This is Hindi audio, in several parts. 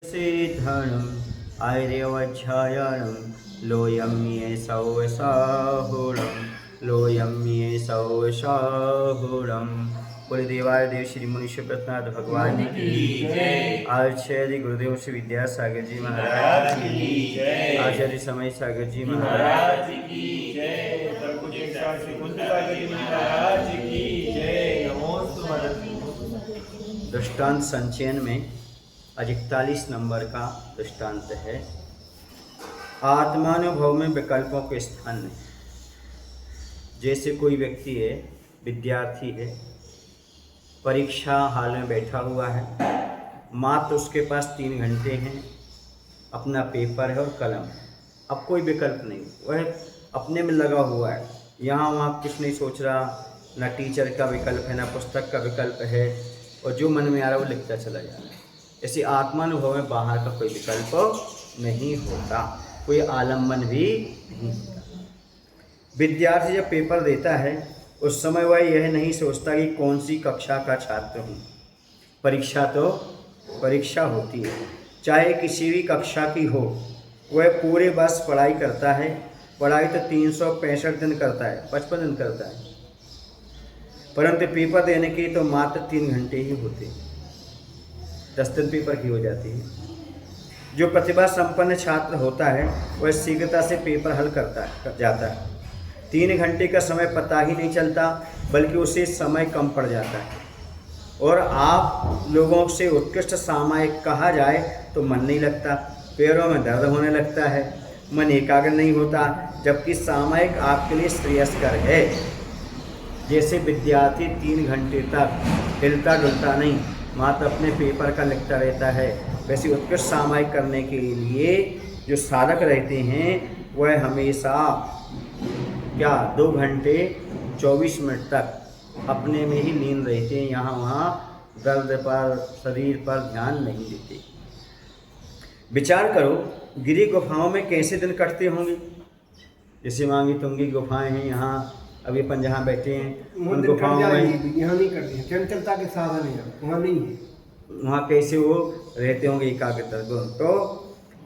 सिद्धं आर्यवच्छायनं लोयं ये सौसाहुरं लोयं ये सौसाहुरं। बोले देवाय देव श्री मुनीश्वर प्रतनाथ भगवान की जय। आचार्य गुरुदेव श्री विद्यासागर जी महाराज की जय। आचार्य समय सागर जी महाराज की जय। श्री कुंदसागर जी महाराज की जय। दृष्टांत संचयन में आज 41 नंबर का दृष्टांत है। आत्मानुभव में विकल्पों के स्थान नहीं। जैसे कोई व्यक्ति है, विद्यार्थी है, परीक्षा हाल में बैठा हुआ है, मात्र उसके पास 3 घंटे हैं, अपना पेपर है और कलम है। अब कोई विकल्प नहीं, वह अपने में लगा हुआ है, यहाँ वहाँ कुछ नहीं सोच रहा, ना टीचर का विकल्प है ना पुस्तक का विकल्प है, और जो मन में आ रहा है वो लिखता चला जा रहा है। ऐसे आत्मानुभव में बाहर का कोई विकल्प नहीं होता, कोई आलम्बन भी नहीं होता। विद्यार्थी जब पेपर देता है उस समय वह यह नहीं सोचता कि कौन सी कक्षा का छात्र हूँ। परीक्षा तो परीक्षा होती है, चाहे किसी भी कक्षा की हो। वह पूरे वर्ष पढ़ाई करता है, पढ़ाई तो 365 दिन करता है, 55 दिन करता है, परंतु पेपर देने के तो मात्र 3 घंटे ही होते हैं। 10 दिन पेपर की हो जाती है। जो प्रतिभा संपन्न छात्र होता है वह शीघ्रता से पेपर हल कर जाता है। 3 घंटे का समय पता ही नहीं चलता, बल्कि उसे समय कम पड़ जाता है। और आप लोगों से उत्कृष्ट सामायिक कहा जाए तो मन नहीं लगता, पैरों में दर्द होने लगता है, मन एकाग्र नहीं होता, जबकि सामायिक आपके लिए श्रेयस्कर है। जैसे विद्यार्थी 3 घंटे तक हिलता डुलता नहीं, मात्र अपने पेपर का लिखता रहता है, वैसे उत्कृष्ट सामायिक करने के लिए जो साधक रहते हैं वह हमेशा 2 घंटे 24 मिनट तक अपने में ही लीन रहते हैं, यहाँ वहाँ दर्द पर, शरीर पर ध्यान नहीं देते। विचार करो, गिरी गुफाओं में कैसे दिन कटते होंगे। जैसे मांगी तुंगी गुफाएं हैं, यहाँ अभी अपन जहाँ बैठे हैं उन गुफाओं में यहाँ नहीं करते हैं, चंचलता के साधन है, वहाँ नहीं है। वहाँ कैसे वो रहते होंगे एकाग्रता। तो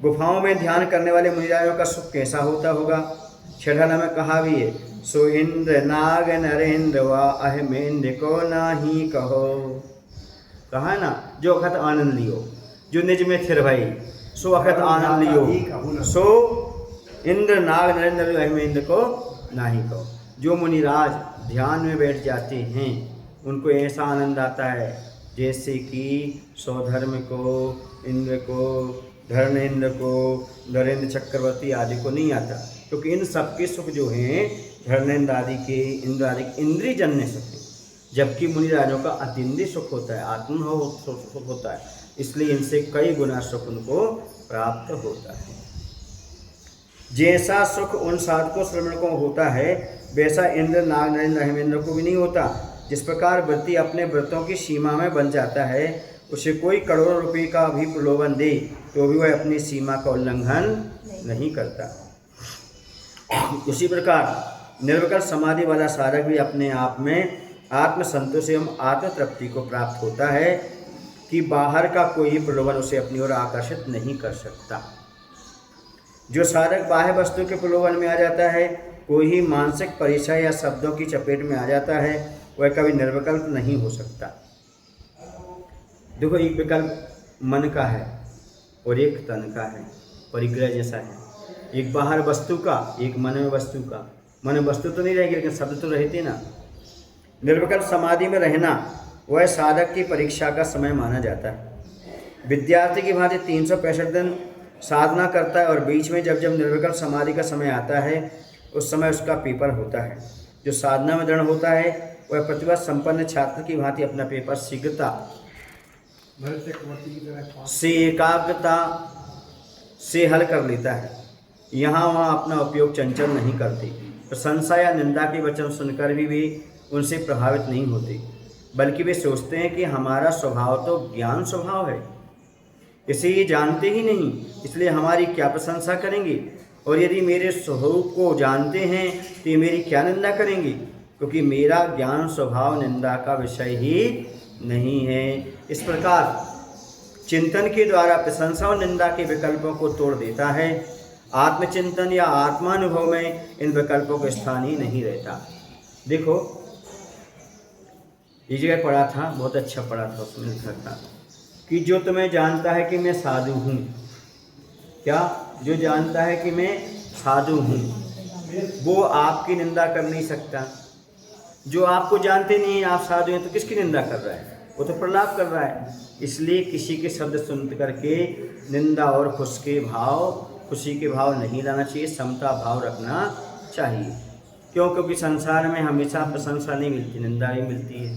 गुफाओं में ध्यान करने वाले मुनिराजों का सुख कैसा होता होगा। छठाना में कहा भी है, सो इंद्र नाग नरेंद्र व अहमेंद्र को नाही कहो। कहा है ना, जो अखत आनंद लियो, जो निज में थिर भाई सो अखत आनंद लियो, सो इंद्र नाग नरेंद्र अहमेंद्र को नाही कहो। जो मुनिराज ध्यान में बैठ जाते हैं उनको ऐसा आनंद आता है जैसे कि सौधर्म को, इंद्र को, धर्मेंद्र को, नरेंद्र चक्रवर्ती आदि को नहीं आता, क्योंकि इन सबके सुख जो हैं धर्मेंद्र आदि के, इंद्र आदि के इंद्रियजन्य सुख है, जबकि मुनिराजों का अतीन्द्रिय सुख होता है, आत्मभाव सुख होता है, इसलिए इनसे कई गुना सुख उनको प्राप्त होता है। जैसा सुख उन साधकों श्रवण को होता है वैसा इंद्र नाग नरेंद्र हेमेंद्र को भी नहीं होता। जिस प्रकार व्रती अपने व्रतों की सीमा में बन जाता है, उसे कोई करोड़ों रुपए का भी प्रलोभन दे तो भी वह अपनी सीमा का उल्लंघन नहीं करता। उसी प्रकार निर्विकल्प समाधि वाला साधक भी अपने आप में आत्मसंतोष एवं आत्मतृप्ति को प्राप्त होता है कि बाहर का कोई प्रलोभन उसे अपनी ओर आकर्षित नहीं कर सकता। जो साधक बाह्य वस्तु के प्रलोभन में आ जाता है, कोई ही मानसिक परिचय या शब्दों की चपेट में आ जाता है, वह कभी निर्विकल्प नहीं हो सकता। देखो, एक विकल्प मन का है और एक तन का है, परिग्रह जैसा है। एक बाहर वस्तु का, एक मन में वस्तु का। मन में वस्तु तो नहीं रहेगी लेकिन शब्द तो रहते ना। निर्विकल्प समाधि में रहना वह साधक की परीक्षा का समय माना जाता है। विद्यार्थी की भांति 365 दिन साधना करता है और बीच में जब जब निर्विकल्प समाधि का समय आता है उस समय उसका पेपर होता है। जो साधना में दृढ़ होता है वह प्रतिभा संपन्न छात्र की भांति अपना पेपर शीघ्रता से, एकाग्रता से हल कर लेता है। यहाँ वहाँ अपना उपयोग चंचल नहीं करते, प्रशंसा या निंदा के वचन सुनकर भी उनसे प्रभावित नहीं होते, बल्कि वे सोचते हैं कि हमारा स्वभाव तो ज्ञान स्वभाव है, इसे ये जानते ही नहीं, इसलिए हमारी क्या प्रशंसा करेंगे, और यदि मेरे स्वरूप को जानते हैं तो ये मेरी क्या निंदा करेंगे, क्योंकि मेरा ज्ञान स्वभाव निंदा का विषय ही नहीं है। इस प्रकार चिंतन के द्वारा प्रशंसा और निंदा के विकल्पों को तोड़ देता है। आत्मचिंतन या आत्मानुभव में इन विकल्पों का स्थान ही नहीं रहता। देखो, ये जगह पढ़ा था, बहुत अच्छा पढ़ा था, उसमें लिखा था कि जो तुम्हें जानता है कि मैं साधु हूँ, क्या, जो जानता है कि मैं साधु हूँ, वो आपकी निंदा कर नहीं सकता। जो आपको जानते नहीं आप साधु हैं तो किसकी निंदा कर रहा है? वो तो प्रलाप कर रहा है। इसलिए किसी के शब्द सुन करके निंदा और खुशी के भाव नहीं लाना चाहिए, समता भाव रखना चाहिए। क्यों? क्योंकि संसार में हमेशा प्रशंसा नहीं मिलती, निंदा ही मिलती है,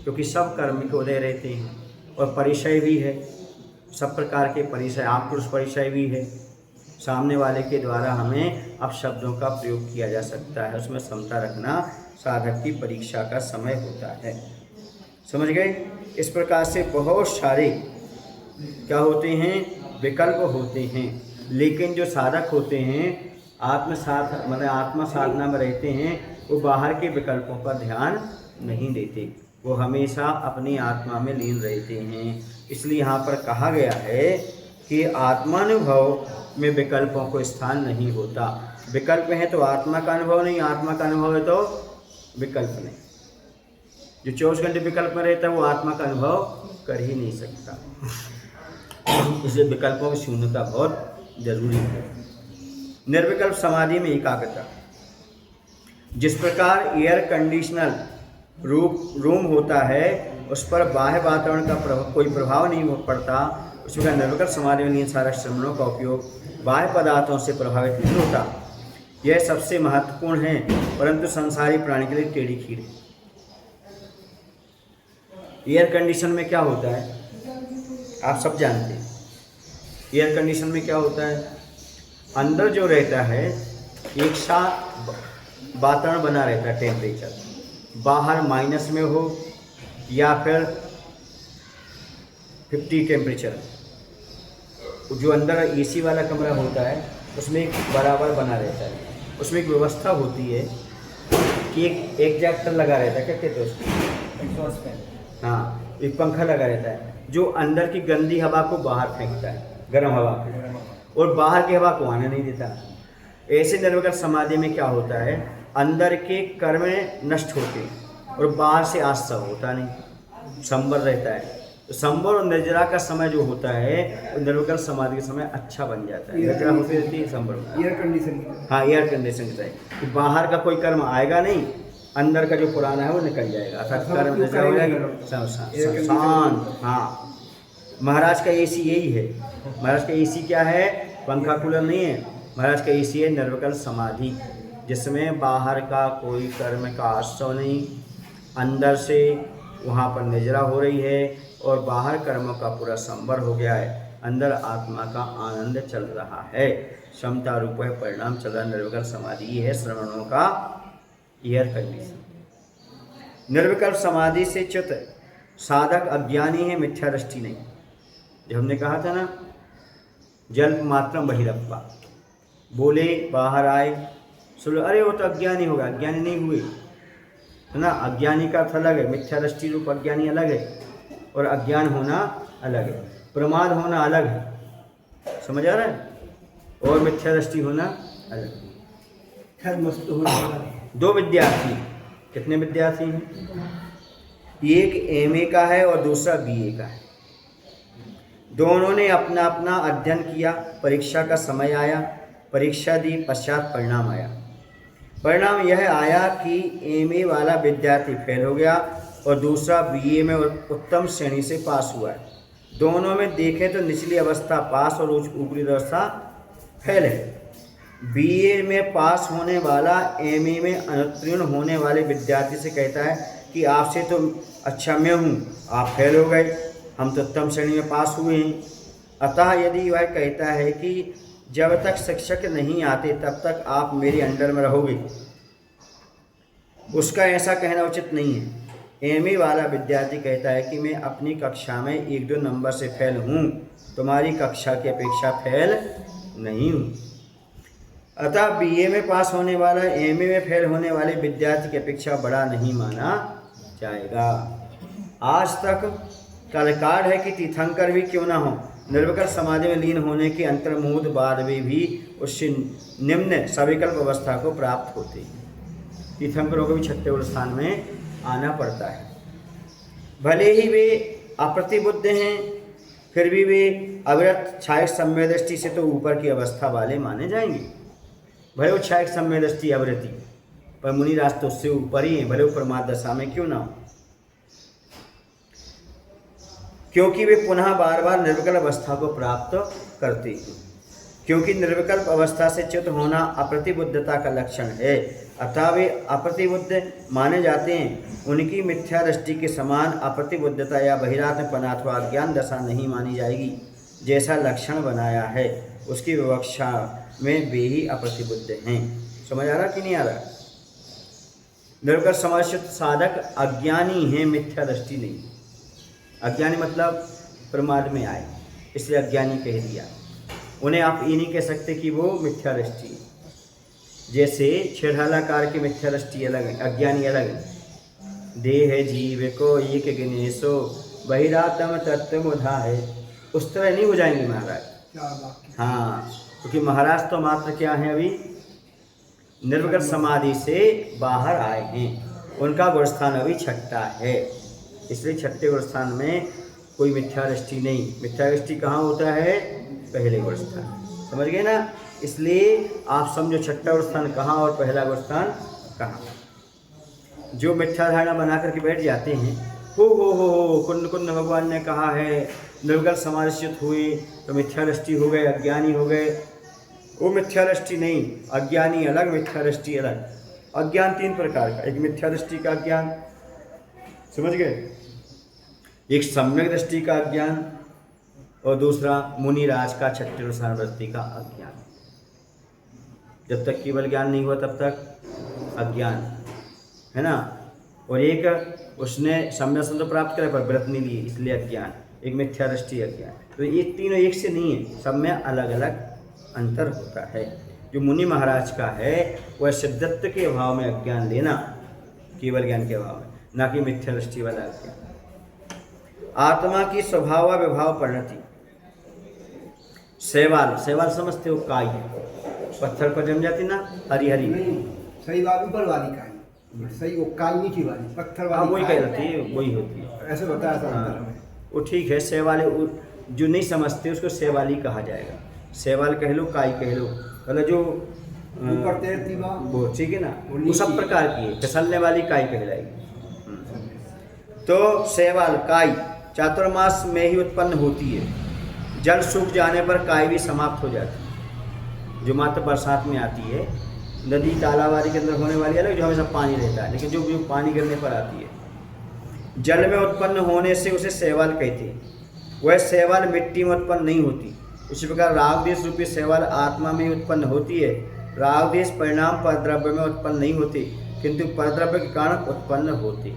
क्योंकि सब कर्म के उदय रहते हैं और परिचय भी है, सब प्रकार के परिचय, आप पुरुष परिचय भी है। सामने वाले के द्वारा हमें अपशब्दों का प्रयोग किया जा सकता है, उसमें समता रखना साधक की परीक्षा का समय होता है। समझ गए? इस प्रकार से बहुत सारे क्या होते हैं, विकल्प होते हैं, लेकिन जो साधक होते हैं आत्मा साधना में रहते हैं, वो बाहर के विकल्पों पर ध्यान नहीं देते, वो हमेशा अपनी आत्मा में लीन रहते हैं। इसलिए यहाँ पर कहा गया है कि आत्मानुभव में विकल्पों को स्थान नहीं होता। विकल्प है तो आत्मा का अनुभव नहीं, आत्मा का अनुभव है तो विकल्प नहीं। जो 24 घंटे विकल्प में रहता है वो आत्मा का अनुभव कर ही नहीं सकता। इसलिए विकल्पों की शून्यता बहुत जरूरी है। निर्विकल्प समाधि में एकाग्रता। जिस प्रकार एयर कंडीशनर रूम होता है उस पर बाह्य वातावरण का कोई प्रभाव नहीं पड़ता, उस प्रकार निर्विकल्प समाधि में सारा श्रवणों का उपयोग बाह्य पदार्थों से प्रभावित नहीं होता। यह सबसे महत्वपूर्ण है, परंतु संसारी प्राणी के लिए टेढ़ी खीर है। एयर कंडीशन में क्या होता है आप सब जानते हैं। एयर कंडीशन में क्या होता है, अंदर जो रहता है एक साथ वातावरण बना रहता है, टेम्परेचर बाहर माइनस में हो या फिर 50 टेम्परेचर। जो अंदर एसी वाला कमरा होता है उसमें एक बराबर बना रहता है, उसमें एक व्यवस्था होती है कि एक एग्जैक्टर लगा रहता है, क्या कहते हैं उसको, एग्जॉस्ट फैन। हाँ, एक पंखा लगा रहता है जो अंदर की गंदी हवा को बाहर फेंकता है, गर्म हवा को, और बाहर की हवा को आने नहीं देता। ऐसे निर्विकल्प समाधि में क्या होता है, अंदर के कर्म नष्ट होते हैं और बाहर से आश्रव होता नहीं, संबर रहता है। तो संबर और निर्जरा का समय जो होता है वो निर्विकल्प समाधि के समय अच्छा बन जाता है। निर्जरा होती रहती है, संबर एयर कंडीशन। हाँ, एयर कंडीशन की तरह कि बाहर का कोई कर्म आएगा नहीं, अंदर का जो पुराना है वो निकल जाएगा, अर्थात कर्म निर्जरा हो जाएगी, शांत। हाँ, महाराज का एसी यही है। महाराज का एसी क्या है, पंखा कूलर नहीं है, महाराज का एसी है निर्विकल्प समाधि, जिसमें बाहर का कोई कर्म का आश्रय नहीं, अंदर से वहाँ पर निजरा हो रही है और बाहर कर्मों का पूरा संबर हो गया है, अंदर आत्मा का आनंद चल रहा है, क्षमता रूप है परिणाम चल रहा है। निर्विकल्प समाधि ये है श्रवणों का एयर कंडीशन। निर्विकल्प समाधि से च्युत साधक अज्ञानी है, मिथ्या दृष्टि नहीं। जो हमने कहा था ना, जल्प मात्रम बहिरप्पा, बोले बाहर आए, सुनो अरे वो तो अज्ञानी होगा, अज्ञानी नहीं हुए, है ना। अज्ञानी का अर्थ अलग है, मिथ्या दृष्टि रूप अज्ञानी अलग है और अज्ञान होना अलग है, प्रमाद होना अलग है, समझ आ रहा है, और मिथ्या दृष्टि होना अलग है। दो विद्यार्थी, कितने विद्यार्थी हैं, एक एमए का है और दूसरा बीए का है। दोनों ने अपना अपना अध्ययन किया, परीक्षा का समय आया, परीक्षा दी, पश्चात परिणाम आया। परिणाम यह आया कि एमए वाला विद्यार्थी फेल हो गया और दूसरा बीए में उत्तम श्रेणी से पास हुआ है। दोनों में देखें तो निचली अवस्था पास और ऊपरी अवस्था फेल है। बीए में पास होने वाला एमए में अनुत्तीर्ण होने वाले विद्यार्थी से कहता है कि आपसे तो अच्छा मैं हूँ, आप फेल हो गए, हम तो उत्तम श्रेणी में पास हुए हैं। अतः यदि वह कहता है कि जब तक शिक्षक नहीं आते तब तक आप मेरे अंडर में रहोगे, उसका ऐसा कहना उचित नहीं है। एमए वाला विद्यार्थी कहता है कि मैं अपनी कक्षा में 1-2 नंबर से फेल हूँ, तुम्हारी कक्षा की अपेक्षा फेल नहीं हूँ। अतः बीए में पास होने वाला एमए में फेल होने वाले विद्यार्थी की अपेक्षा बड़ा नहीं माना जाएगा। आज तक का रिकॉर्ड है कि तीर्थंकर भी क्यों ना हो, निर्विकल्प समाधि में लीन होने के अंतर्मुहूर्त बाद में भी उससे निम्न सविकल्प अवस्था को प्राप्त होते हैं। तीर्थंकरों को भी छठे स्थान में आना पड़ता है। भले ही वे अप्रतिबुद्ध हैं, फिर भी वे अविरत क्षायक सम्य दृष्टि से तो ऊपर की अवस्था वाले माने जाएंगे। भले वो क्षायक सम्य दृष्टि अवृत्ति, पर मुनिराज तो उससे ऊपर ही है, भले वो प्रमाद दशा में क्यों ना हो, क्योंकि वे पुनः बार बार निर्विकल्प अवस्था को प्राप्त करते हैं। क्योंकि निर्विकल्प अवस्था से च्युत होना अप्रतिबुद्धता का लक्षण है, अतः वे अप्रतिबुद्ध माने जाते हैं। उनकी मिथ्या दृष्टि के समान अप्रतिबुद्धता या बहिरात्मपना अथवा अज्ञान दशा नहीं मानी जाएगी। जैसा लक्षण बनाया है उसकी विवक्षा में वे ही अप्रतिबुद्ध हैं। समझ आ रहा कि नहीं आ रहा? निर्विकल्प समाधिस्थ साधक अज्ञानी हैं, मिथ्या दृष्टि नहीं। अज्ञानी मतलब प्रमाद में आए, इसलिए अज्ञानी कह दिया। उन्हें आप ये नहीं कह सकते कि वो मिथ्या दृष्टि है। जैसे छेड़ालाकार की मिथ्या दृष्टि अलग है, अज्ञानी अलग है। देह जीव को एक गणेशो बहिरात्म तत्व मुधा है, उस तरह नहीं हो जाएंगे महाराज। हाँ, क्योंकि महाराज तो मात्र क्या है, अभी निर्विकल्प समाधि से बाहर आए हैं। उनका गुणस्थान अभी छठा है, इसलिए छठे गुणस्थान में कोई मिथ्या दृष्टि नहीं। मिथ्या दृष्टि कहाँ होता है? पहले गुणस्थान। समझ गए ना? इसलिए आप समझो छठा गुणस्थान कहाँ और पहला गुणस्थान कहाँ। जो मिथ्या धारणा बना करके बैठ जाते हैं, हो कुंड कुंड भगवान ने कहा है निर्विकल्प समाधिस्थ हुए तो मिथ्या दृष्टि हो गए, अज्ञानी हो गए। वो मिथ्या दृष्टि नहीं, अज्ञानी अलग, मिथ्या दृष्टि अलग। अज्ञान तीन प्रकार का, एक मिथ्या दृष्टि का अज्ञान, समझ गए, एक सम्यक दृष्टि का अज्ञान, और दूसरा मुनिराज का छठे गुणस्थान वृत्ति का अज्ञान। जब तक केवल ज्ञान नहीं हुआ तब तक अज्ञान है ना। और एक उसने सम्यक संत प्राप्त करे पर व्रत नहीं लिए, इसलिए अज्ञान। एक मिथ्या दृष्टि अज्ञान। तो ये तीनों एक से नहीं है, सब में अलग अलग अंतर होता है। जो मुनि महाराज का है वह सिद्धत्व के अभाव में अज्ञान लेना, केवल ज्ञान के अभाव में, ना कि मिथ्या दृष्टि वाला अज्ञान। आत्मा की स्वभाव विभाव परिणति। शैवाल, शैवाल समझते हो? काई पत्थर पर जम जाती ना, हरी हरी। सही बात ऊपर वाली काई, सही वो काई नीचे वाली पत्थर वाली। वही कहती है, वही होती है, ऐसे बताया था। वो ठीक है। शैवाल जो नहीं समझते उसको शैवाली कहा जाएगा। शैवाल कह लो, काई कह लो, मतलब जो ऊपर तैरती वो ठीक है ना, वो सब प्रकार की है। फिसलने वाली काई कहलाएगी। तो शैवाल काई चातुर्मास में ही उत्पन्न होती है। जल सूख जाने पर काई भी समाप्त हो जाती है, जो मात्र बरसात में आती है। नदी तालाब आदि के अंदर होने वाली अलग, जो हमेशा पानी रहता है, लेकिन जो पानी गिरने पर आती है। जल में उत्पन्न होने से उसे शैवाल कहते हैं। वह शैवाल मिट्टी में उत्पन्न नहीं होती। उसी प्रकार रागदेश रूपी शैवाल आत्मा में ही उत्पन्न होती है। रागदेश परिणाम परद्रव्य में उत्पन्न नहीं होते, किंतु परद्रव्य के कारण उत्पन्न होते।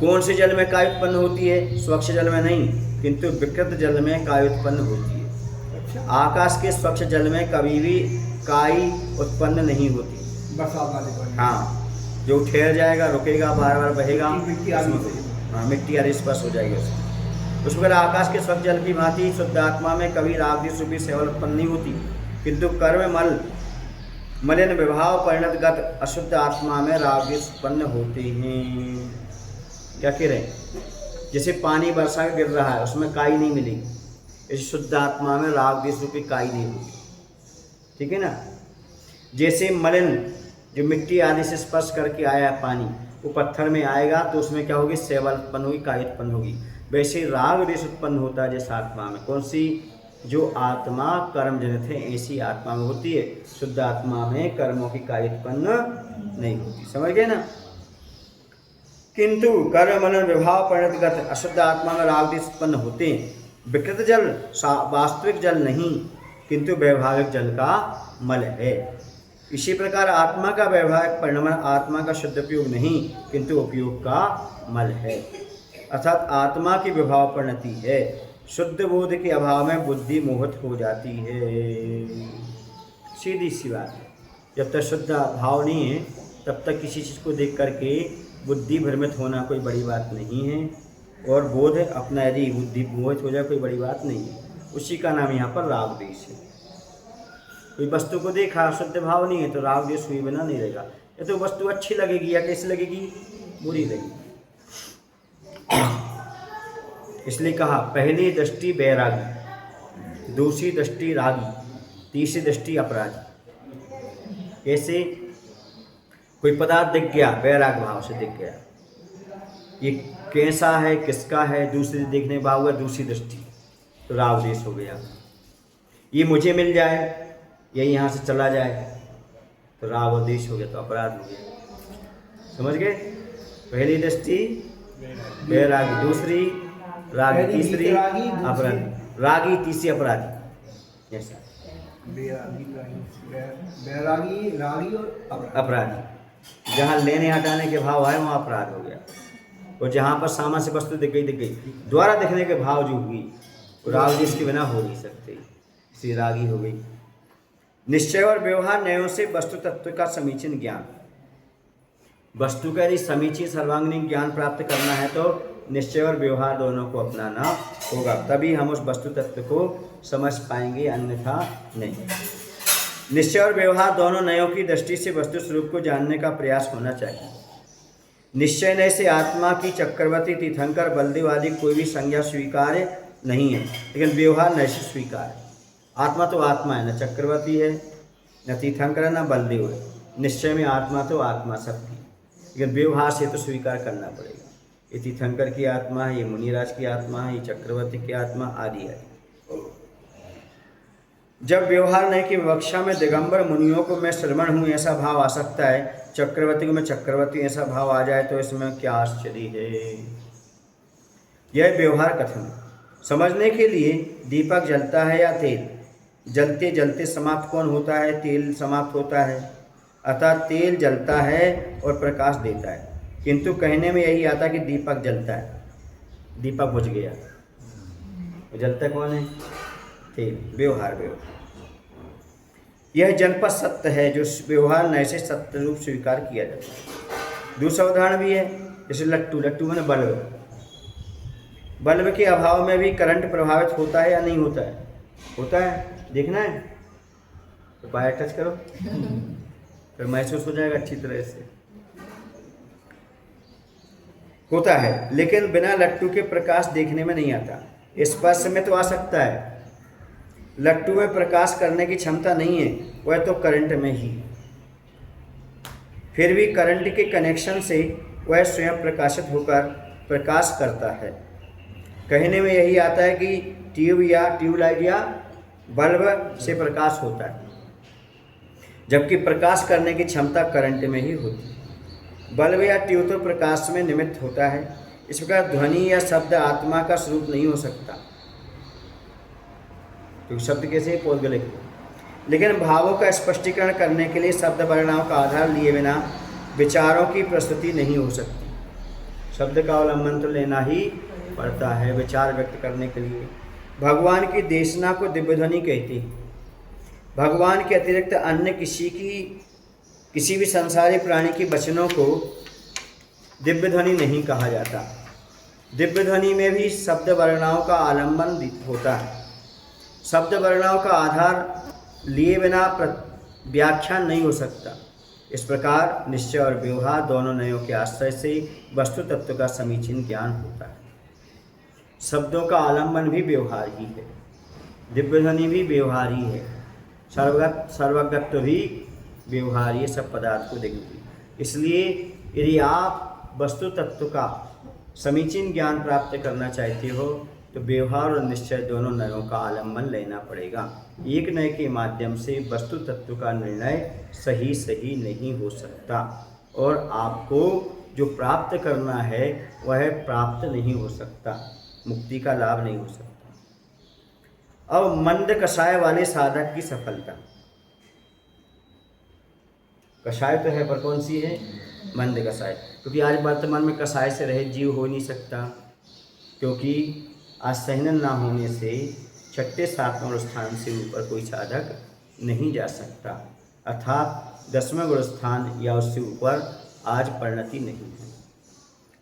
कौन से जल में काई उत्पन्न होती है? स्वच्छ जल में नहीं, किंतु विकृत जल में काई उत्पन्न होती है। आकाश के स्वच्छ जल में कभी भी काई उत्पन्न नहीं होती। बरसात वाले पानी। हाँ, जो ठहर जाएगा, रुकेगा, बार बार बहेगा, मिट्टी आदि स्पर्श हो जाएगी उस प्रकार आकाश के स्वच्छ जल की भांति शुद्ध आत्मा में कभी रागद्वेष रूपी शैवाल उत्पन्न नहीं होती, किंतु कर्म मल मलिन विभाव परिणतगत अशुद्ध आत्मा में रागद्वेष उत्पन्न होते हैं। क्या कह रहे हैं? जैसे पानी वर्षा में गिर रहा है, उसमें काई नहीं मिलेगी, इस शुद्ध आत्मा में रागद्वेष रूपी काई नहीं होगी। ठीक है ना? जैसे मलिन जो मिट्टी आदि से स्पर्श करके आया है पानी, वो पत्थर में आएगा तो उसमें क्या होगी? शैवाल उत्पन्न होगी, काई उत्पन्न होगी। वैसे रागद्वेष उत्पन्न होता है जिस आत्मा में। कौन सी? जो आत्मा कर्म जनित है, ऐसी आत्मा में होती है। शुद्ध आत्मा में कर्मों की काई उत्पन्न नहीं होती। समझ गए ना? किंतु कर्म मनन विभाव परिणतगत अशुद्ध आत्मा में रागद्वेष उत्पन्न होते हैं। विकृत जल वास्तविक जल नहीं, किंतु वैभाविक जल का मल है। इसी प्रकार आत्मा का वैभाविक परिणाम आत्मा का शुद्ध उपयोग नहीं, किंतु उपयोग का मल है। अर्थात आत्मा की विभाव परिणति है। शुद्ध बोध के अभाव में बुद्धि मोहित हो जाती है। सीधी सी बात है। जब तक शुद्ध भाव नहीं है तब तक किसी चीज़ को देख करके बुद्धि भ्रमित होना कोई बड़ी बात नहीं है, और बोध अपना यदि बुद्धि मोहित हो जाए कोई बड़ी बात नहीं है, उसी का नाम यहाँ पर राग द्वेष है। कोई वस्तु को देखा शुद्ध भाव नहीं है तो राग द्वेष हुए बिना नहीं रहेगा। ये तो वस्तु अच्छी लगेगी या कैसी लगेगी, बुरी लगेगी। इसलिए कहा पहली दृष्टि बैरागी, दूसरी दृष्टि रागी, तीसरी दृष्टि अपराधी। कैसे, कोई पदार्थ दिख गया बैराग भाव से दिख गया, ये कैसा है किसका है, दूसरे देखने भाव हुआ दूसरी दृष्टि, तो राग द्वेष हो गया। ये मुझे मिल जाए या यहाँ से चला जाए तो राग और द्वेष हो गया, तो अपराध हो गया। समझ गए, पहली दृष्टि बैरागी, दूसरी रागी, तीसरी अपराधी, रागी तीसरी अपराधी। ऐसा बैरागी, रागी और अपराधी। जहाँ लेने हटाने के भाव आए वहाँ अपराध हो गया, और जहाँ पर सामान से वस्तु दिख गई द्वारा दिखने के भाव जो हुई वो राग द्वेष के बिना हो नहीं सकते, इसलिए रागी हो गई। निश्चय और व्यवहार नयों से वस्तु तत्व का समीचीन ज्ञान। वस्तु का यदि समीचीन सर्वांगीण ज्ञान प्राप्त करना है तो निश्चय और व्यवहार दोनों को अपनाना होगा, तभी हम उस वस्तु तत्व को समझ पाएंगे, अन्यथा नहीं। निश्चय और व्यवहार दोनों नयों की दृष्टि से वस्तु स्वरूप को जानने का प्रयास होना चाहिए। निश्चय नय से आत्मा की चक्रवर्ती, तीर्थंकर, बलदेव आदि कोई भी संज्ञा स्वीकार्य नहीं है, लेकिन व्यवहार नय से स्वीकार है। आत्मा तो आत्मा है, न चक्रवर्ती है, न तीर्थंकर है, न बलदेव है। निश्चय में आत्मा तो आत्मा सबकी, लेकिन व्यवहार से तो स्वीकार करना पड़ेगा। ये तीर्थंकर की आत्मा है, ये मुनिराज की आत्मा है, ये चक्रवर्ती की आत्मा आदि है। जब व्यवहार नहीं की विवक्षा में दिगंबर मुनियों को मैं श्रवण हूँ ऐसा भाव आ सकता है, चक्रवर्ती को मैं चक्रवर्ती ऐसा भाव आ जाए तो इसमें क्या आश्चर्य है। यह व्यवहार कथन समझने के लिए दीपक जलता है या तेल, जलते जलते समाप्त कौन होता है, तेल समाप्त होता है। अतः तेल जलता है और प्रकाश देता है, किंतु कहने में यही आता कि दीपक जलता है, दीपक बुझ गया, जलता कौन है, तेल। व्यवहार यह जनपद सत्य है जो व्यवहार नय से सत्य रूप स्वीकार किया जाता है। दूसरा उदाहरण भी है, जैसे लट्टू, लट्टू मैंने बल्ब, बल्ब के अभाव में भी करंट प्रभावित होता है या नहीं होता है, होता है। देखना है तो बाहर टच करो फिर महसूस हो जाएगा अच्छी तरह से, होता है। लेकिन बिना लट्टू के प्रकाश देखने में नहीं आता, स्पर्श में तो आ सकता है। लट्टू में प्रकाश करने की क्षमता नहीं है, वह तो करंट में ही, फिर भी करंट के कनेक्शन से वह स्वयं प्रकाशित होकर प्रकाश करता है। कहने में यही आता है कि ट्यूब या ट्यूबलाइट या बल्ब से प्रकाश होता है, जबकि प्रकाश करने की क्षमता करंट में ही होती है। बल्ब या ट्यूब तो प्रकाश में निमित्त होता है। इस प्रकार ध्वनि या शब्द आत्मा का स्वरूप नहीं हो सकता, क्योंकि शब्द कैसे पौद्गलिक है। लेकिन भावों का स्पष्टीकरण करने के लिए शब्द वर्णाओं का आधार लिए बिना विचारों की प्रस्तुति नहीं हो सकती। शब्द का अवलंबन तो लेना ही पड़ता है विचार व्यक्त करने के लिए। भगवान की देशना को दिव्य ध्वनि कहते हैं। भगवान के अतिरिक्त अन्य किसी भी संसारी प्राणी के वचनों को दिव्य ध्वनि नहीं कहा जाता। दिव्य ध्वनि में भी शब्द वर्णाओं का आलंबन होता है। शब्द वर्णाओं का आधार लिए बिना व्याख्यान नहीं हो सकता। इस प्रकार निश्चय और व्यवहार दोनों नयों के आश्रय से वस्तु तत्व का समीचीन ज्ञान होता है। शब्दों का आलंबन भी व्यवहार ही है, दिव्य ध्वनि भी व्यवहार ही है, सर्वगत्व भी व्यवहार, ये सब पदार्थ को देखेंगे। इसलिए यदि आप वस्तु तत्व का समीचीन ज्ञान प्राप्त करना चाहते हो तो व्यवहार और निश्चय दोनों नयों का आलंबन लेना पड़ेगा। एक नय के माध्यम से वस्तु तत्व का निर्णय सही नहीं हो सकता, और आपको जो प्राप्त करना है वह प्राप्त नहीं हो सकता, मुक्ति का लाभ नहीं हो सकता। अब मंद कषाय वाले साधक की सफलता। कषाय तो है पर कौन सी है, मंद कषाय, क्योंकि आज वर्तमान में कषाय से रहित जीव हो नहीं सकता, क्योंकि आज सहनन ना होने से छठे सातवें गुण स्थान से ऊपर कोई साधक नहीं जा सकता, अर्थात 10वें गुण स्थान या उससे ऊपर आज परिणति नहीं है।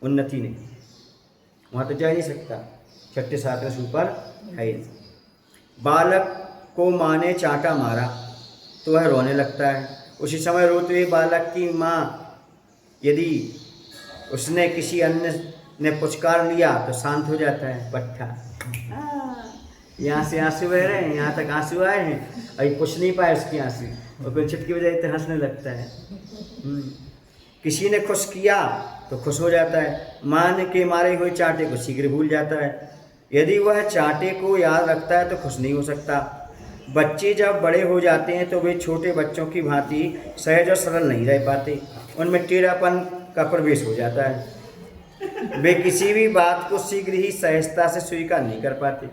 उन्नति नहीं, वहाँ तो जा नहीं सकता, 6ठे 7वें से ऊपर है ही नहीं। बालक को माँ ने चांटा मारा तो वह रोने लगता है। उसी समय रोते हुए बालक की माँ यदि उसने किसी अन्य ने पुचकार लिया तो शांत हो जाता है। पट्ठा, यहाँ से आंसू बह रहे हैं, यहाँ तक आंसू आए हैं, अभी पुछ नहीं पाए उसकी आंसू, और कोई छिटकी बजाई तो हंसने लगता है। किसी ने खुश किया तो खुश हो जाता है। मान के मारे हुए चांटे को शीघ्र भूल जाता है। यदि वह चांटे को याद रखता है तो खुश नहीं हो सकता। बच्चे जब बड़े हो जाते हैं तो वे छोटे बच्चों की भांति सहज और सरल नहीं रह पाते, उनमें टेढ़ापन का प्रवेश हो जाता है। वे किसी भी बात को शीघ्र ही सहजता से स्वीकार नहीं कर पाते।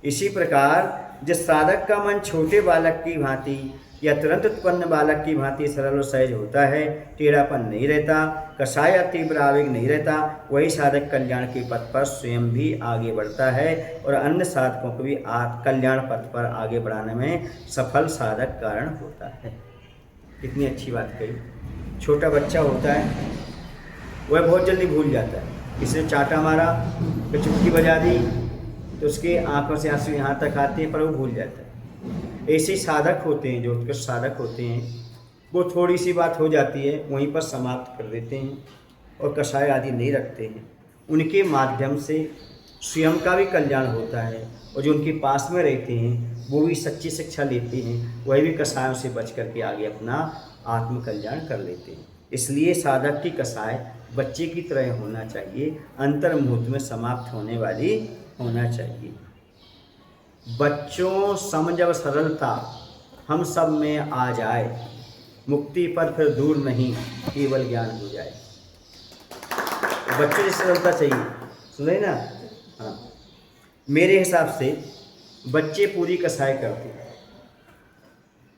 इसी प्रकार जिस साधक का मन छोटे बालक की भांति या तुरंत उत्पन्न बालक की भांति सरल और सहज होता है, टेढ़ापन नहीं रहता, कषाय या तीव्र आवेग नहीं रहता, वही साधक कल्याण के पथ पर स्वयं भी आगे बढ़ता है और अन्य साधकों को भी कल्याण पथ पर आगे बढ़ाने में सफल साधक कारण होता है। कितनी अच्छी बात कही। छोटा बच्चा होता है वह बहुत जल्दी भूल जाता है। किसी ने चांटा मारा तो चुटकी बजा दी तो उसके आंखों से आंसू यहाँ तक आते हैं, पर वो भूल जाता है। ऐसे साधक होते हैं, जो उत्कृष्ट साधक होते हैं, वो थोड़ी सी बात हो जाती है वहीं पर समाप्त कर देते हैं और कषाय आदि नहीं रखते हैं। उनके माध्यम से स्वयं का भी कल्याण होता है और जो उनके पास में रहते हैं वो भी सच्ची शिक्षा लेते हैं, वही भी कषायों से बच करके आगे अपना आत्म कल्याण कर लेते हैं। इसलिए साधक की कषाय बच्चे की तरह होना चाहिए, अंतर्मुहूर्त में समाप्त होने वाली होना चाहिए। बच्चों सम जब सरलता हम सब में आ जाए, मुक्ति पर फिर दूर नहीं केवल ज्ञान हो जाए। बच्चों की सरलता चाहिए, सुने ना। हाँ, मेरे हिसाब से बच्चे पूरी कसाई करते हैं,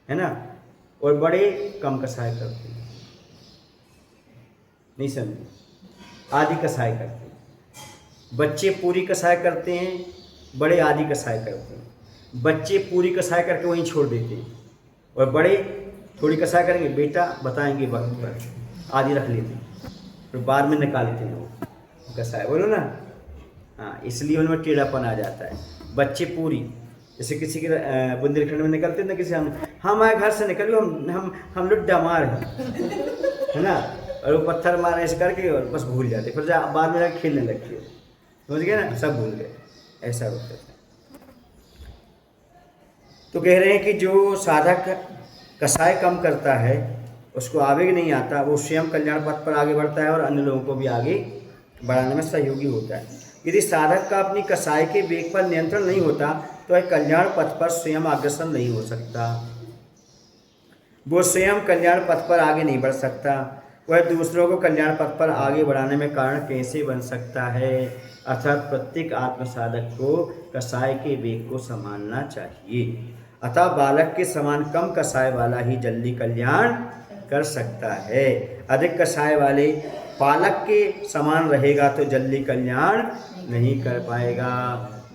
है ना, और बड़े कम कसाई करते हैं। नहीं समझे? आधी कसाई करते हैं। बच्चे पूरी कसाई करते हैं, बड़े आधी कसाई करते हैं। बच्चे पूरी कसाई करके वहीं छोड़ देते हैं और बड़े थोड़ी कसाई करेंगे, बेटा बताएंगे वक्त पर, आधी रख लेते हैं, फिर बाद में निकालते हैं वो कसाई, बोलो ना। हाँ, इसलिए उनमें टेढ़ापन आ जाता है। बच्चे पूरी, जैसे किसी के बुंदेलखंड में निकलते ना, किसी हमारे घर से निकलो, हम लुड्डा मार है ना, और वो पत्थर मारे ऐसे करके और बस भूल जाते, फिर बाद में जाकर खेलने लगते हो, समझ गए ना, सब भूल गए। ऐसा होता है। तो कह रहे हैं कि जो साधक कसाय कम करता है, उसको आवेग नहीं आता, वो स्वयं कल्याण पथ पर आगे बढ़ता है और अन्य लोगों को भी आगे बढ़ाने में सहयोगी होता है। यदि साधक का अपनी कसाय के वेग पर नियंत्रण नहीं होता तो वह कल्याण पथ पर स्वयं अग्रसर नहीं हो सकता, वो स्वयं कल्याण पथ पर आगे नहीं बढ़ सकता, वह दूसरों को कल्याण पथ पर आगे बढ़ाने में कारण कैसे बन सकता है। अर्थात प्रत्येक आत्म साधक को कसाय के वेग को संभालना चाहिए। अतः बालक के समान कम कसाय वाला ही जल्दी कल्याण कर सकता है। अधिक कसाय वाले बालक के समान रहेगा तो जल्दी कल्याण नहीं कर पाएगा।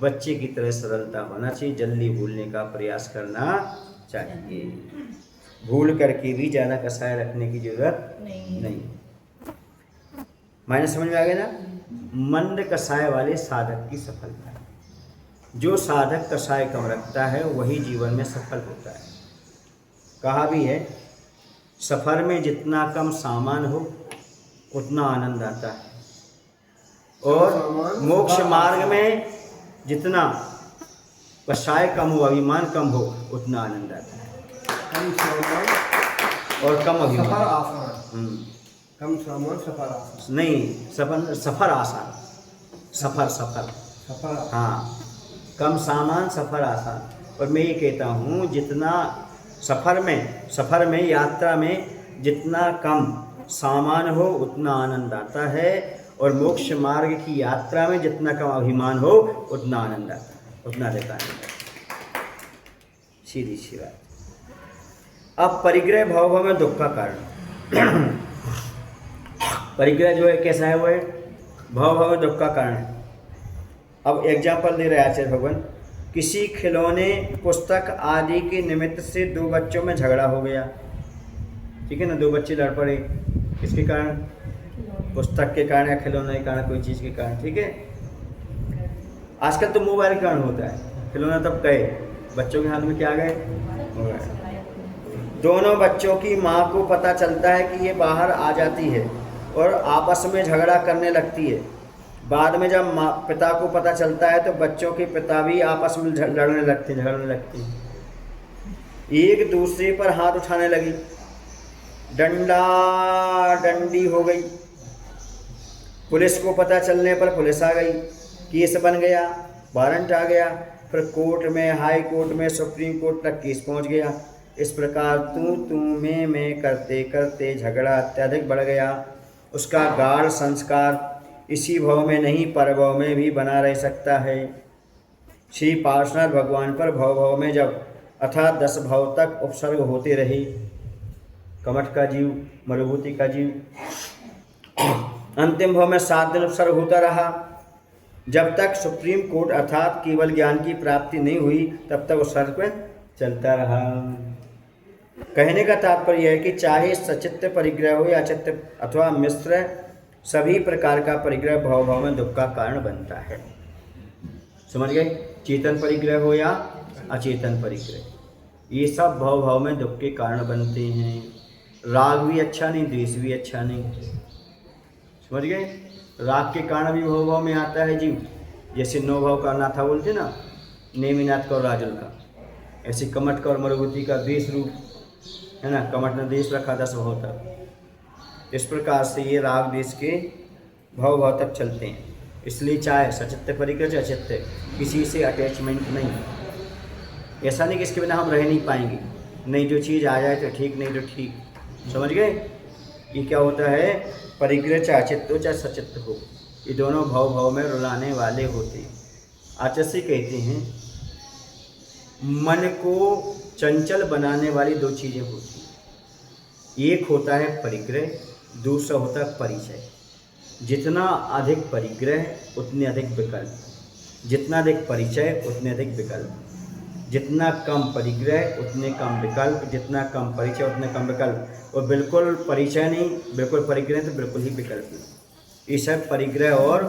बच्चे की तरह सरलता होना चाहिए, जल्दी भूलने का प्रयास करना चाहिए। भूल करके भी ज़्यादा कसाय रखने की जरूरत नहीं। मायने समझ में आ गया ना। मंद कसाय वाले साधक की सफलता है। जो साधक कसाय कम रखता है वही जीवन में सफल होता है। कहा भी है, सफर में जितना कम सामान हो उतना आनंद आता है, और मोक्ष मार्ग में जितना कसाय कम हो, अभिमान कम हो, उतना आनंद आता है। और कम अभिमान, कम सामान सफर आसान नहीं, सफर आसान, सफर हाँ, कम सामान सफर आसान। और मैं ये कहता हूँ, जितना सफर में यात्रा में जितना कम सामान हो उतना आनंद आता है, और मोक्ष मार्ग की यात्रा में जितना कम अभिमान हो उतना आनंद आता है, उतना देता है। सीधी सी बात। अब परिग्रह भाव में दुख का कारण। परिग्रह जो है कैसा है, वो है भाव में दुख का कारण है। अब एग्जाम्पल दे रहे हैं आचार्य भगवान। किसी खिलौने, पुस्तक आदि के निमित्त से दो बच्चों में झगड़ा हो गया, ठीक है ना, दो बच्चे लड़ पड़े, किसके कारण? पुस्तक के कारण या खिलौने के कारण, कोई चीज़ के कारण, ठीक है। आजकल तो मोबाइल के कारण होता है, खिलौना तब गए, बच्चों के हाथ में क्या गए, मोबाइल। दोनों बच्चों की माँ को पता चलता है कि ये बाहर आ जाती है और आपस में झगड़ा करने लगती है। बाद में जब पिता को पता चलता है तो बच्चों के पिता भी आपस में लड़ने लगते हैं, झगड़ने लगते हैं, एक दूसरे पर हाथ उठाने लगी, डंडा डंडी हो गई। पुलिस को पता चलने पर पुलिस आ गई, केस बन गया, वारंट आ गया, फिर कोर्ट में, हाई कोर्ट में, सुप्रीम कोर्ट तक केस पहुंच गया। इस प्रकार तू मैं करते करते झगड़ा अत्यधिक बढ़ गया। उसका गाढ़ संस्कार इसी भव में नहीं परभव में भी बना रह सकता है। श्री पार्श्वनाथ भगवान पर भव भव में जब अर्थात 10 भव तक उपसर्ग होते रहे, कमठ का जीव, मरुभूति का जीव, अंतिम भव में 7 दिन उपसर्ग होता रहा। जब तक सुप्रीम कोर्ट अर्थात केवल ज्ञान की प्राप्ति नहीं हुई तब तक उपसर्ग चलता रहा। कहने का तात्पर्य यह है कि चाहे सचित्त परिग्रह हो या चित्त अथवा मिश्र, सभी प्रकार का परिग्रह भव भव में दुख का कारण बनता है। समझ गए? चेतन परिग्रह हो या अचेतन परिग्रह, ये सब भव भव में दुख के कारण बनते हैं। राग भी अच्छा नहीं, द्वेष भी अच्छा नहीं। समझ गए? राग के कारण भी भव भव में आता है जीव, जैसे 9 भाव का नाथा बोलते ना, नेमिनाथ का और राजुल का, ऐसे कमठ का और मरुभूति का द्वेष रूप है ना, कमठ ने देश रखा 10 भाव तक। इस प्रकार से ये राग देश के भाव भाव तक चलते हैं। इसलिए चाहे सचित्त परिग्रह चाहे अचित्त, किसी से अटैचमेंट नहीं। ऐसा नहीं कि इसके बिना हम रह नहीं पाएंगे, नहीं जो चीज़ आ जाए तो ठीक, नहीं तो ठीक। समझ गए? ये क्या होता है, परिग्रह चाहे अचित्त हो चाहे सचित्त हो, ये दोनों भाव भाव में रुलाने वाले होते हैं। आचार्य कहते हैं मन को चंचल बनाने वाली 2 चीज़ें होती हैं। एक होता है परिग्रह, दूसरा होता है परिचय। जितना अधिक परिग्रह उतने अधिक विकल्प, जितना अधिक परिचय उतने अधिक विकल्प, जितना कम परिग्रह उतने कम विकल्प, जितना कम परिचय उतने कम विकल्प। और बिल्कुल परिचय नहीं, बिल्कुल परिग्रह तो बिल्कुल ही विकल्प नहीं। ये सब परिग्रह और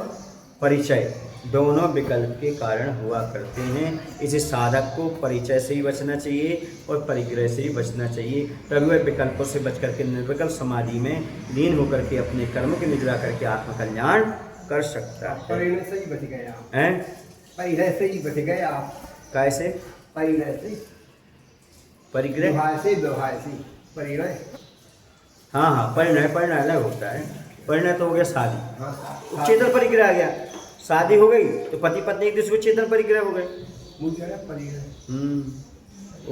परिचय दोनों विकल्प के कारण हुआ करते हैं। इसे साधक को परिचय से ही बचना चाहिए और परिग्रह से ही बचना चाहिए, तभी वह विकल्पों से बच करके निर्विकल्प समाधि में लीन होकर के अपने कर्म की निद्रा करके आत्मकल्याण कर सकता है। परिग्रह से ही बच गए आप हैं? परिग्रह से ही बच गए आप। कैसे? परिग्रह से, परिग्रह व्यवहार से परिग्रह। हाँ, परिणय अलग होता है। परिणय तो हो गया शादी, हाँ, चेतन परिग्रह आ गया। शादी हो गई तो पति पत्नी एक दूसरे को चेतन परिग्रह हो गए। वो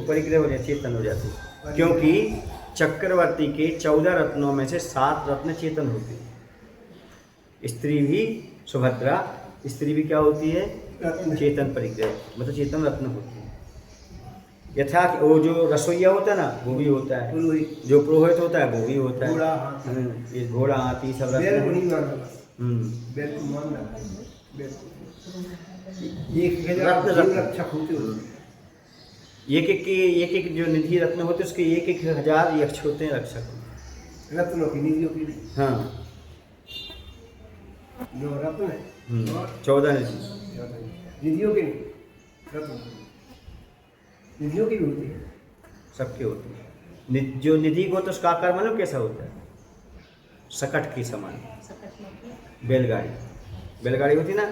परिग्रह हो जाए, चेतन हो जाती, क्योंकि चक्रवर्ती के 14 रत्नों में से 7 रत्न चेतन होते हैं। स्त्री भी, सुभद्रा स्त्री भी क्या होती है, चेतन परिग्रह, मतलब चेतन रत्न होती है। यथा वो जो रसोईया होता है ना, वो भी होता है, जो पुरोहित होता है वो भी होता है। ये घोड़ा हाथी सब रत्न रक्षक होते एक जो निधि रत्न होते हैं उसके 1,000 यक्ष होते हैं रक्षक, रत्नों की, निधियों की। हाँ, जो रत्न है 14 निधि, निधियों के नहीं, रत्न निधियों की भी होती है, सबके होते हैं। जो निधि को तो उसका आकार मालूम कैसा होता है, सकट की समान। बैलगाड़ी होती है ना,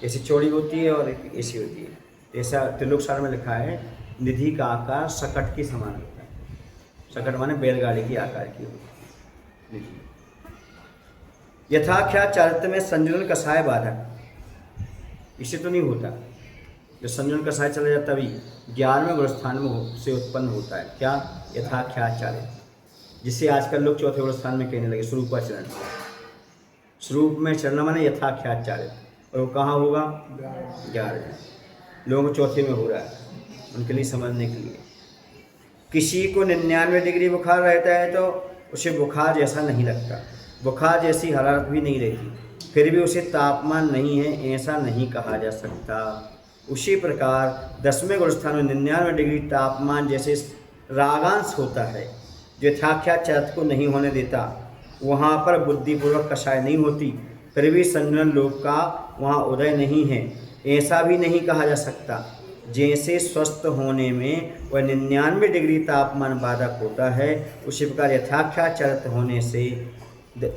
ऐसी चौड़ी होती है और ऐसी होती है। ऐसा त्रिलोक सार में लिखा है, निधि का आकार सकट की समान होता है। सकट माने बैलगाड़ी की आकार की होती है निधि। यथाख्या चरित्र में संजुलन कसाय बाधक, इससे तो नहीं होता। जब संजुलन कसाय चला जाता तभी 11वें गुणस्थान में से उत्पन्न होता है। क्या? यथाख्याचार्य, जिसे आजकल लोग 4थे गुणस्थान में कहने लगे, स्वरूपाचरण। स्वरूप में चढ़ना माने यथाख्याचार्य, और वो कहाँ होगा? 11। लोगों को 4थे में हो रहा है, उनके लिए समझने के लिए। किसी को 99 डिग्री बुखार रहता है तो उसे बुखार जैसा नहीं लगता, बुखार जैसी हरारत भी नहीं रहती, फिर भी उसे तापमान नहीं है ऐसा नहीं कहा जा सकता। उसी प्रकार 10वें गुणस्थान में 99 डिग्री तापमान जैसे रागांश होता है, जो यथाख्यात चरित्र को नहीं होने देता, वहाँ पर बुद्धिपूर्वक कषाय नहीं होती, फिर भी संजनन लोक का वहाँ उदय नहीं है, ऐसा भी नहीं कहा जा सकता। जैसे स्वस्थ होने में वह 99 डिग्री तापमान बाधक होता है, उसी प्रकार यथाख्याचरित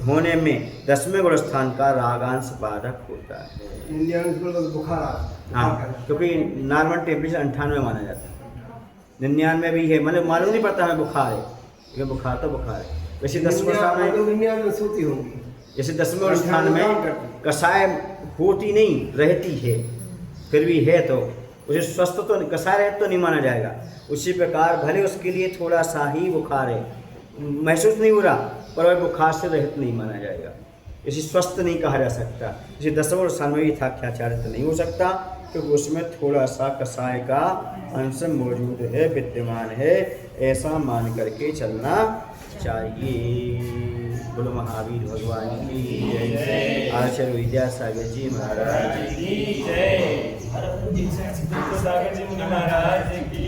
होने में 10वें गुण स्थान का रागांश बाधक होता है। 99 बुखार। हाँ, क्योंकि नॉर्मल टेम्परेचर 98 माना जाता है। 99 भी है, मतलब मालूम नहीं पड़ता हमें बुखार है, लेकिन बुखार तो बुखार है। वैसे 10वें स्थान में, 99 सोती होंगी। जैसे 10वें स्थान में कषाय होती नहीं, रहती है, फिर भी है तो उसे स्वस्थ तो कषाय रहित तो नहीं माना जाएगा। उसी प्रकार भले उसके लिए थोड़ा सा ही बुखार है, महसूस नहीं हो रहा, पर वह बुखार से रहित नहीं माना जाएगा, इसे स्वस्थ नहीं कहा जा सकता। इसे 10वें स्थान में यथाख्याचारित नहीं हो सकता, क्योंकि उसमें थोड़ा सा कषाय का अंश मौजूद है, विद्यमान है, ऐसा मान करके चलना चाहिए। बोलो महावीर भगवान की जय। आचार्य विद्यासागर जी महाराज की जय। सागर जी महाराज की